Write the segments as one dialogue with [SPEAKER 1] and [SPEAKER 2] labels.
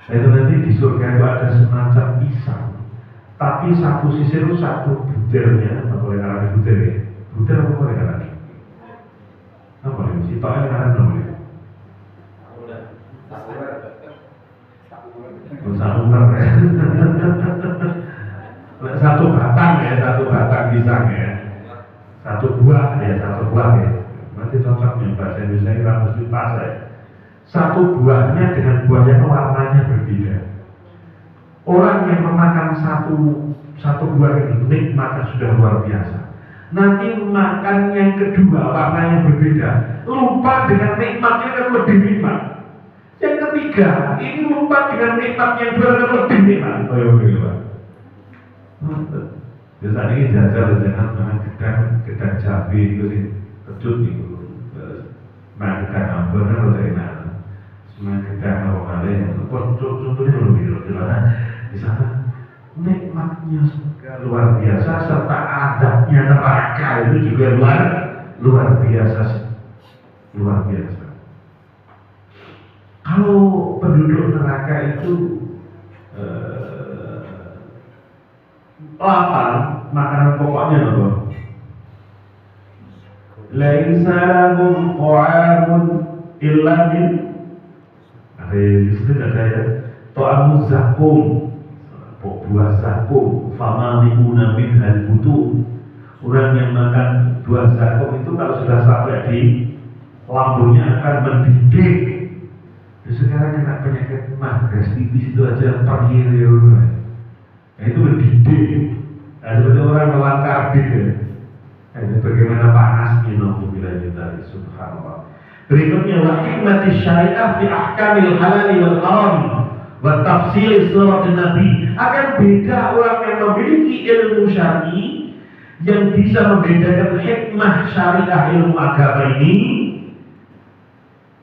[SPEAKER 1] Nah, itu nanti di surga itu ada semacam pisang, tapi satu sisi itu satu butirnya, apa boleh ngarani butir ya? Butir apa boleh ngarani? Apa boleh? Si toh yang ngarani apa boleh? Satu ular ya. Satu batang ya, satu batang pisang ya. Satu buah ya. Nanti cocoknya bahasa Indonesia ini mesti pas ya. Satu buahnya dengan buahnya warnanya berbeda. Orang yang memakan satu buah itu nikmatnya sudah luar biasa. Nanti makan yang kedua warnanya berbeda, lupa dengan nikmatnya kan lebih nikmat. Yang ketiga ini lupa dengan nikmat yang dua kan lebih nikmat. Oh iya. Biasanya ini jajal jangan gedang cabai itu sih kejut itu. Nah gedang ambon kan udah enak. Semua gedang apa kalian? Contohnya lebih di sana nikmatnya luar biasa serta adabnya neraka itu juga luar biasa. Kalau penduduk neraka itu lapar, makanan pokoknya apa? Laisa lahum ta'amun illa min ada ya ta'amu zakum, buah zakum, famalihuna minhal butun. Orang yang makan buah zakum itu kalau sudah sampai di lambungnya akan mendidih. Sekarang kena penyakit gastritis itu aja perih ya. Nah, itu mendidih. Nah, seperti orang melan karbit ya. Nah, itu bagaimana panasnya naudzubillah dari subhanallah. Berikutnya wa hikmati syariah fi ahkamil halal wal haram wa tafsil surat nabi. Akan beda orang yang memiliki ilmu syar'i yang bisa membedakan hikmah syariah ilmu agama ini,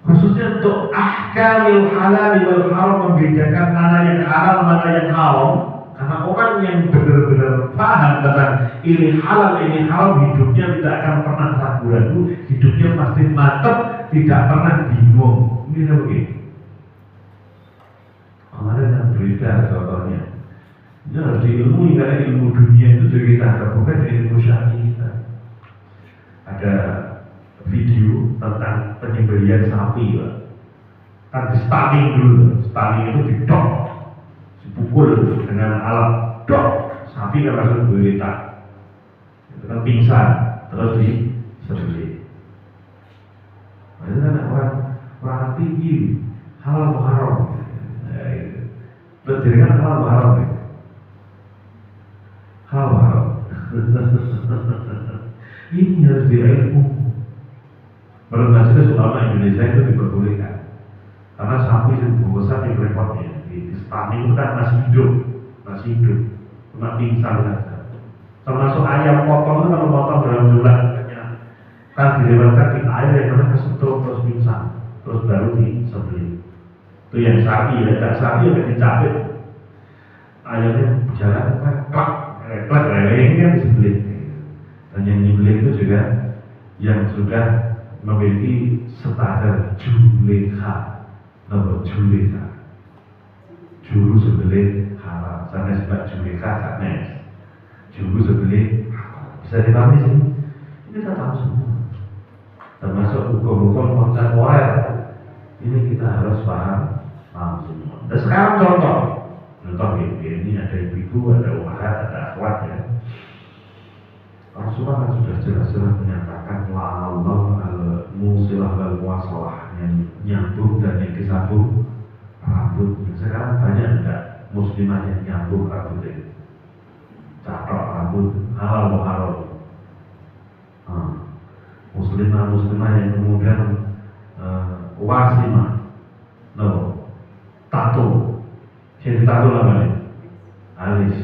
[SPEAKER 1] khususnya untuk ahkamil halal wal haram, membedakan mana yang halal mana yang haram. Karena orang yang benar-benar paham tentang ini halal ini haram, hidupnya tidak akan pernah ragu-ragu, hidupnya pasti mantap, tidak pernah bingung. Ini apa begini? Kemarin yang berita contohnya, ini harus diilmui karena ilmu dunia itu juga kita anggap bukan ilmu syar'i kita. Ada video tentang penyembelihan sapi, Pak. Kan di stunning dulu, stunning itu didok, dipukul dengan alat dok, sapi kan langsung bergetar, itu kan pingsan, terus disembelih. Nah, itu kan orang tinggi, halal haram. Jadi kan halal haram ya. Halal haram. Ini harus diilmu. Menurut majelis ulama Indonesia itu diperbolehkan. Karena sapi itu besar yang repotnya. Di stunning itu kan masih hidup, cuma pingsan saja. Termasuk ayam potong itu kalau potong dalam jumlah kan dilewatkan di air yang mana kesentuh terus pingsan, terus baru disembelih. Itu yang sapi ya, dan sapi yang dicabik ayamnya jalan klak kan disembelih. Dan yang disembelih itu juga yang sudah memiliki standar juleha, nomor juleha, juru sembelih halal. Sana sebab juleha sanes, juru sembelih bisa dipahami sih. Ini kita tahu semua, termasuk hukum-hukum kontemporer. Ini kita harus paham semua. Dan sekarang contoh ini ada ibu-ibu, ada umahat, ada akhwat ya. Rasulullah kan sudah jelas-jelas menyatakan la Allah al-musilah wal muwasalah, yang nyambung dan yang disambung rambut. Sekarang banyak enggak muslimah yang nyambung rambutnya, catok rambut, halal haram. Muslimah yang kemudian wasimah, tato, yang ditato namanya alis,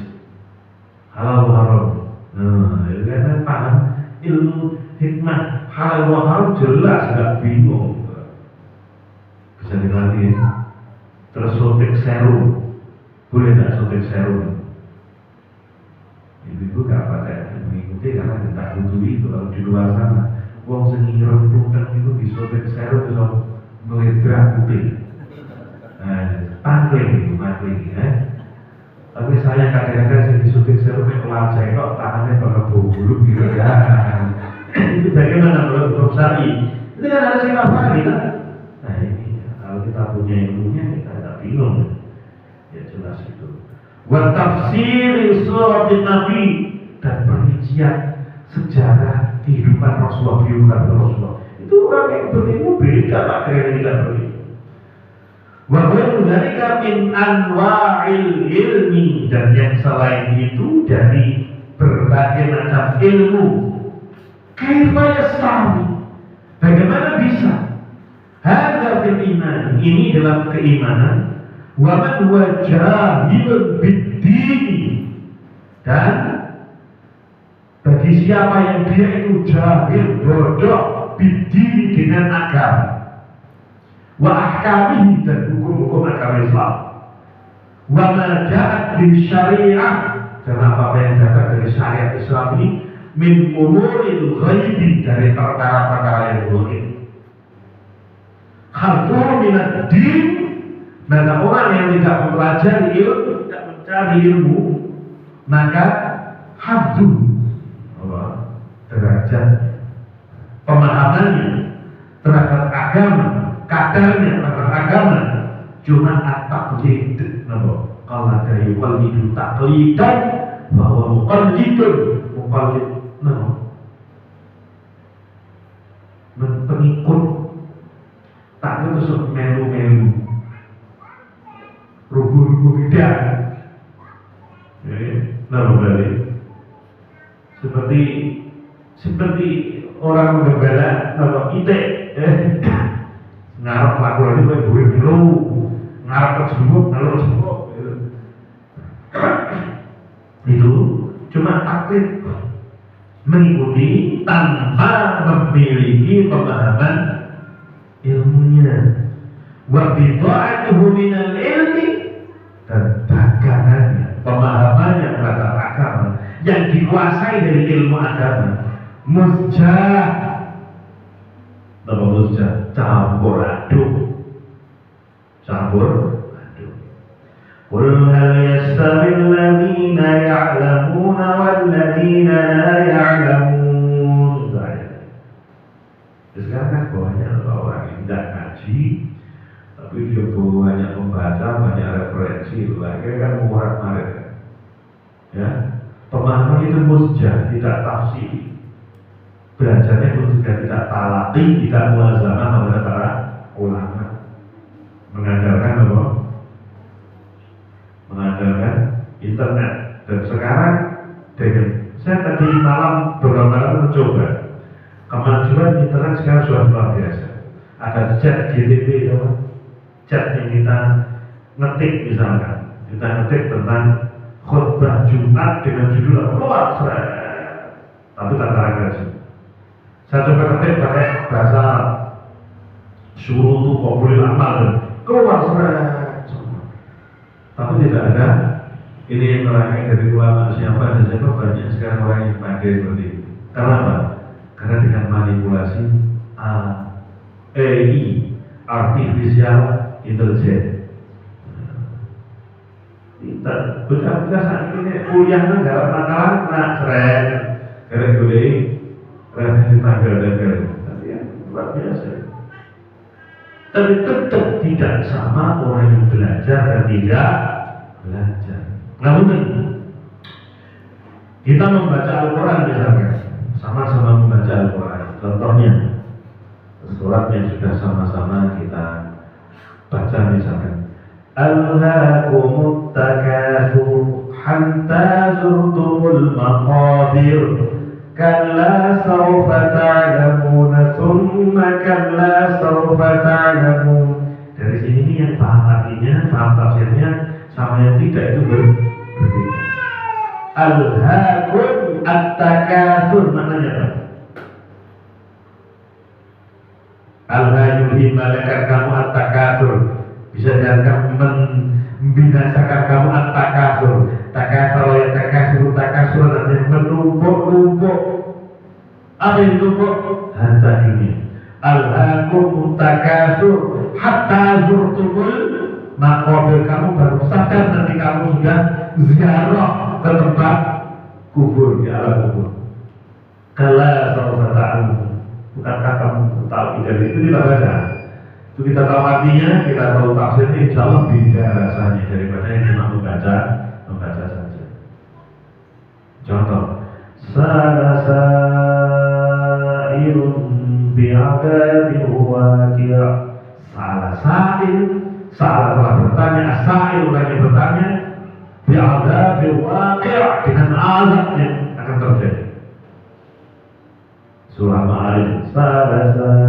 [SPEAKER 1] halal haram. Karena paham ilmu hikmah halal haram jelas, gak bingung. Bisa dilatih. Terus suntik serum, boleh gak suntik serum? Ibu gak pakai mengikuti karena tidak butuh itu. Kalau di luar sana wong sing ireng itu disuntik serum bisa meledrak putih. Tangkling ngakling ya. Tapi saya kadang-kadang sing disutik serupe kelan cekok tangannya bakal bulu gitu ya. Itu bagaimana menurut hukum syar'i? Itu kan harus kita pahami kan? Nah ini kalau kita punya ilmunya kita tidak bingung ya jelas itu. Wa tafsir surat Nabi dan perincian sejarah kehidupan Rasulullah, biografi Rasulullah. Itu orang yang berilmu beda pak dengan yang tidak berilmu. Wa dzalika min anwa'il ilmi, dan yang selain itu dari berbagai macam ilmu. Kaifa yastawi? Bagaimana bisa? Hadza fil iman, ini dalam keimanan. Wa man huwa jahilun bid-din, dan bagi siapa yang dia itu jahil, bodoh bid-din dengan agama, wa ahkamihi, dan hukum-hukum agama Islam, wa ma ja'at bi syariah, dan apa yang datang dari syariat Islam ini, min umuril ghaibi, dari perkara-perkara yang gaib. Khalqur minad din, dan orang yang tidak mempelajari ilmu, tidak mencari ilmu, maka haddu, derajat pemahamannya terhadap agama, kadarnya terhadap agama cuma at-taqlid. Kalau ada yuqallidu taqlidan bahwa muqallidun, muqallid pengikut, tak itu melu-melu, rubuh-rubuh tidak. Balik seperti orang menggembala kalau ite ngarep lakukan itu gue dulu ngarep tersebut ngarep tersebut itu cuma taklid, mengikuti tanpa memiliki pemahaman ilmunya. Wa bid'atuhu minal ilmi, dan dagangannya, pemahamannya terhadap agama yang dikuasai dari ilmu agama, musjah, apa musjah? Campur aduk. Qul hal yastawi alladhina ya'lamuna wal ladhina la ya'lamun. Sekarang kan banyak orang yang tidak ngaji, tapi dia banyak membaca, banyak referensi, lagi kan murak-marik. Ya, pemahaman itu musjah, tidak tafsir. Belajarnya pun juga tidak talaqi, tidak mulazamah oleh para ulama. Mengandalkan apa? Mengandalkan internet. Dan sekarang saya tadi malam beberapa malam mencoba kemajuan internet sekarang sudah luar biasa. Ada chat GTP, chat yang kita ngetik misalkan, kita ngetik tentang khutbah Jumat dengan judul keluar tapi tanpa referensi. Saya coba ketik pakai bahasa Arab, suruh tuh populer amal, keluar tapi tidak ada ini yang terakhir dari ulama siapa dan siapa. Banyak sekarang orang yang pakai seperti itu. Kenapa? Karena dengan manipulasi AI, artificial intelligence. Kita bocah-bocah saat ini kuliah negara makalah nak seret gara-gara di tanggal-tanggal, tapi ya luar biasa. Tapi tetap tidak sama orang yang belajar dan tidak belajar. Namun kita membaca Al-Quran misalkan, sama-sama membaca Al-Quran. Contohnya surat yang sudah sama-sama kita baca misalkan, Alhaakumut takatsur hatta zurtumul maqabir kalla sawfa ta'lamuna thumma kalla sawfa ta'lamun. Dari sini yang paham artinya, paham tafsirnya sama yang tidak itu berbeda. Alhaakum at-takatsur maknanya apa? Alhayul himalakan kamu at-takatsur, bisa dianggap membinasakan kamu at-takatsur. Takatsur ya takatsur artinya menumpuk-numpuk. Apa yang menumpuk? Harta dunia. Alhaakum takatsur hatta zurtumul nakodir kamu baru sadar nanti kamu sudah ziarah ke tempat kubur, di alam kubur. Kala sawfa ta'lamun. Bukankah kamu tahu dari itu kita baca? Itu kita tahu artinya, kita tahu tafsirnya, insya Allah beda rasanya daripada yang cuma membaca saja. Contoh, sa'ilun bi'adabin waqi'. Salah telah bertanya, as-sa'il orang yang bertanya bi'adabin waqi' dengan azab yang akan terjadi. Surah Ma'arij, sa'ilun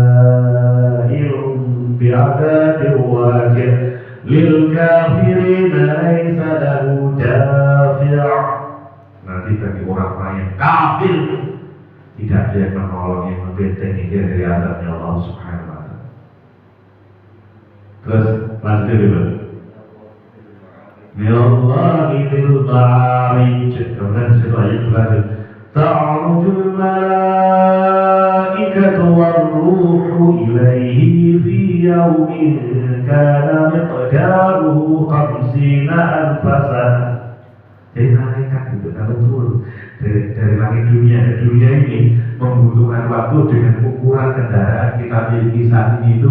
[SPEAKER 1] bi'adabin waqi' lil kafirina laisa lahu dafi'. Nanti bagi orang-orang yang kafir tidak ada yang menolong, yang membentengi dia dari azabnya Allah Subhanahu wa ta'ala. Terus lanjut dulu. Minallahi bil ma'arij. Kemudian situ ayat berlanjut. Ta'arujul malaikatu war-ruhu ilaihi fi yawmin kana miqdaruhu 50,000 sanah. Jadi malaikat itu kalau turun dari langit dunia ke dunia ini membutuhkan waktu dengan ukuran kendaraan kita miliki saat ini itu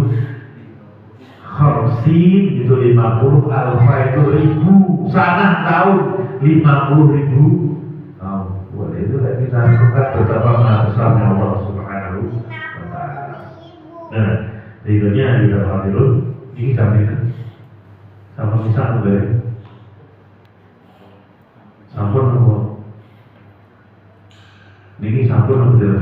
[SPEAKER 1] khamsin itu 50 alfa itu 1000 sanah tahun 50.000 tahun. Boleh itu kita lakukan betapa besarnya Allah Subhanahu wa ta'ala. Nah, berikutnya juga Fadilun ini jaminan sama misal dari sampun apa? Niki sampun apa tidak